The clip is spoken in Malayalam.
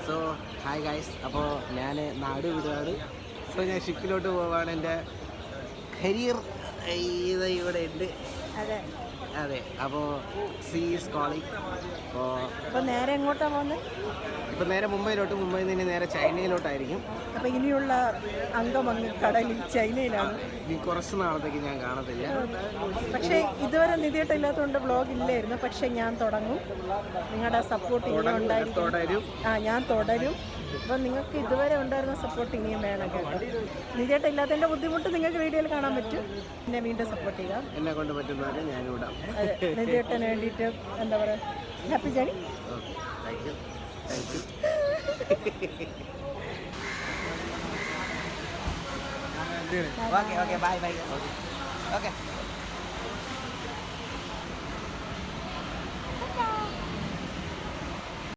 സോ ഹായ് ഗൈസ്, അപ്പോൾ ഞാൻ നാട് വിടുകയാണ്. സോ ഞാൻ ഷിപ്പിലോട്ട് പോവാണ്. എൻ്റെ കരിയർ ഇവിടെ ഉണ്ട്. അതെ അതെ, അപ്പോൾ സീ ഈസ് കോളിംഗ്. അപ്പോൾ നേരെ എങ്ങോട്ടാണ് പോകുന്നത്? ഇപ്പം നേരെ മുംബൈയിൽ നിന്ന് നേരെ ചൈനയിലോട്ടായിരിക്കും. അപ്പോൾ ഇനിയുള്ള അംഗം അങ്ങ് കടലിൽ ചൈനയിലാണ്. ഇനി കുറച്ച് നാളത്തേക്ക് ഞാൻ കാണത്തില്ല. പക്ഷേ ഇതുവരെ നിധിയിട്ടില്ലാത്തതുകൊണ്ട് വ്ളോഗ് ഇല്ലായിരുന്നു. പക്ഷേ ഞാൻ തുടങ്ങും. നിങ്ങളുടെ സപ്പോർട്ട് ഇനിയും ഉണ്ടായിരിക്കും. ഞാൻ തുടരും. അപ്പോൾ നിങ്ങൾക്ക് ഇതുവരെ ഉണ്ടായിരുന്ന സപ്പോർട്ട് ഇനിയും വേണം കേട്ടോ. നിധിയായിട്ട് ഇല്ലാത്തതിൻ്റെ ബുദ്ധിമുട്ട് നിങ്ങൾക്ക് വീഡിയോയിൽ കാണാൻ പറ്റും. എന്നെ വീണ്ടും സപ്പോർട്ട് ചെയ്യുക. എന്നെ കൊണ്ട് പറ്റുന്നവരെ ഞാനിവിടാം. അതെ, നിധിയേട്ടന് വേണ്ടിയിട്ട് എന്താ പറയുക, happy journey. Thank you. Okay bye. Okay